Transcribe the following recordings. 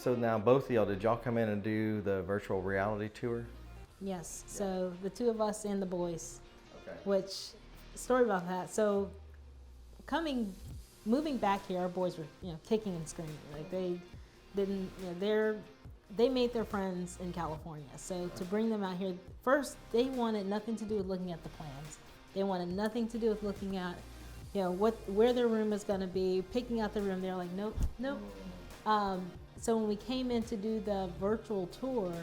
So now both of y'all, did y'all come in and do the virtual reality tour? Yes, so the two of us and the boys. Okay. Which, story about that, so moving back here, our boys were, kicking and screaming. Like they didn't, they made their friends in California. So to bring them out here, first they wanted nothing to do with looking at the plans. They wanted nothing to do with looking at, where their room is going to be, picking out the room. They're like, nope. So when we came in to do the virtual tour,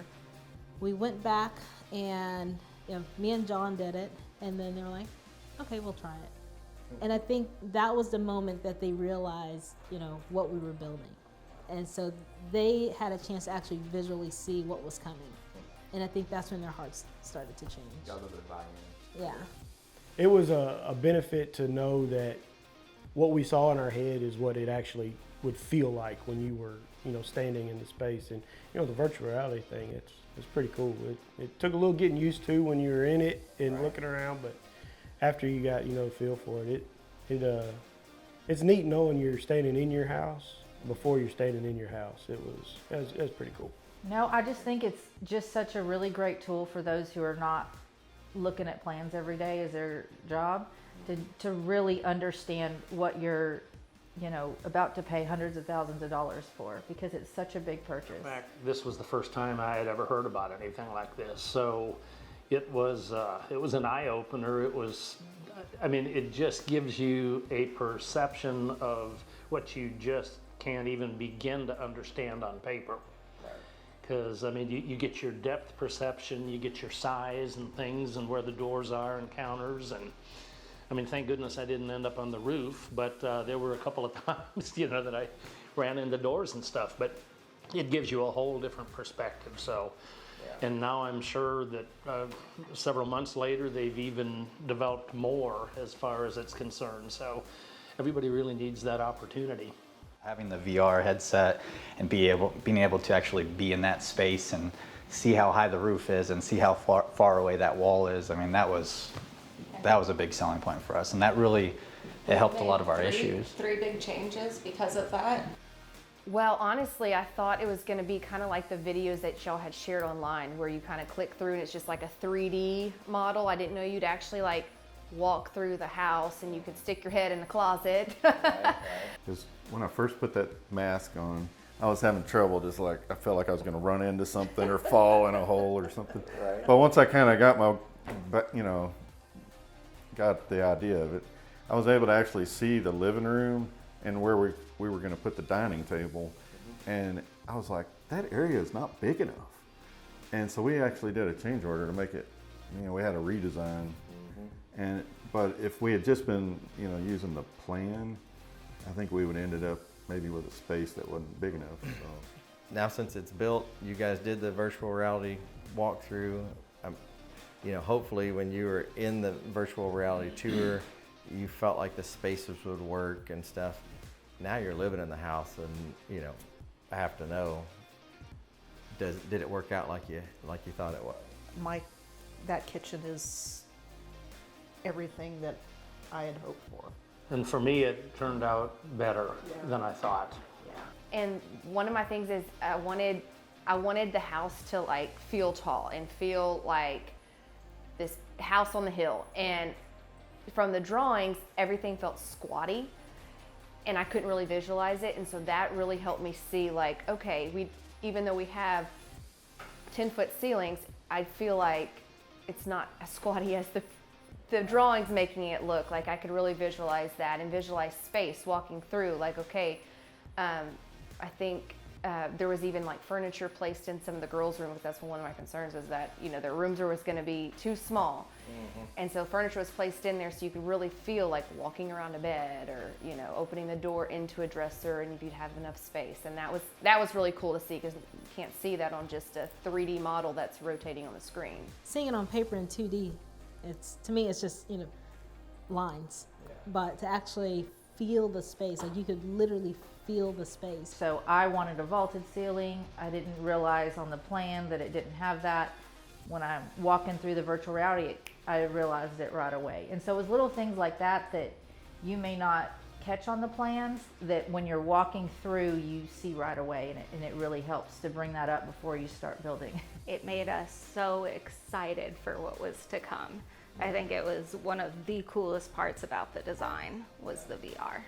we went back and me and John did it, and then they were like, okay, we'll try it. And I think that was the moment that they realized, what we were building. And so they had a chance to actually visually see what was coming. And I think that's when their hearts started to change. Got a little bit of buy-in. Yeah. It was a benefit to know that what we saw in our head is what it actually would feel like when you were, standing in the space. And, the virtual reality thing, it's pretty cool. It took a little getting used to when you were in it and looking around, but after you got, the feel for it, it's neat knowing you're standing in your house before you're standing in your house. It was pretty cool. No, I just think it's just such a really great tool for those who are not looking at plans every day as their job to really understand what you're about to pay hundreds of thousands of dollars for, because it's such a big purchase. In fact, this was the first time I had ever heard about anything like this, so it was an eye-opener. It just gives you a perception of what you just can't even begin to understand on paper. Because you get your depth perception, you get your size and things, and where the doors are and counters, and thank goodness I didn't end up on the roof, but there were a couple of times, that I ran into doors and stuff, but it gives you a whole different perspective. So, and now I'm sure that several months later, they've even developed more as far as it's concerned. So everybody really needs that opportunity. Having the VR headset and being able to actually be in that space and see how high the roof is and see how far away that wall is, that was a big selling point for us, and that really helped a lot of our issues. 3 big changes because of that. Well, honestly, I thought it was going to be kind of like the videos that y'all had shared online, where you kind of click through and it's just like a 3D model. I didn't know you'd actually walk through the house and you could stick your head in the closet. Because when I first put that mask on, I was having trouble. I felt like I was going to run into something or fall in a hole or something. Right. But once I kind of got the idea of it, I was able to actually see the living room and where we were going to put the dining table. And I was like, that area is not big enough. And so we actually did a change order to make it, we had a redesign. But if we had just been, using the plan, I think we would have ended up maybe with a space that wasn't big enough. So. Now since it's built, you guys did the virtual reality walkthrough. Hopefully when you were in the virtual reality tour, you felt like the spaces would work and stuff. Now you're living in the house, and I have to know, did it work out like you thought it was? That kitchen is everything that I had hoped for. And for me, it turned out better than I thought. Yeah. And one of my things is I wanted the house to feel tall and feel like this house on the hill. And from the drawings, everything felt squatty, and I couldn't really visualize it. And so that really helped me see okay, even though we have 10-foot ceilings, I feel like it's not as squatty as the drawings making it look. Like I could really visualize that and visualize space walking through. I think there was even furniture placed in some of the girls' rooms. That's one of my concerns, was that their rooms was going to be too small, and so furniture was placed in there so you could really feel like walking around a bed, or opening the door into a dresser, and if you'd have enough space. And that was really cool to see, because you can't see that on just a 3D model that's rotating on the screen. Seeing it on paper in 2D, to me it's just lines, but to actually feel the space, you could literally feel the space. So I wanted a vaulted ceiling. I didn't realize on the plan that it didn't have that. When I'm walking through the virtual reality, I realized it right away. And so it was little things like that that you may not catch on the plans that when you're walking through, you see right away, and it really helps to bring that up before you start building. It made us so excited for what was to come. I think it was one of the coolest parts about the design was the VR.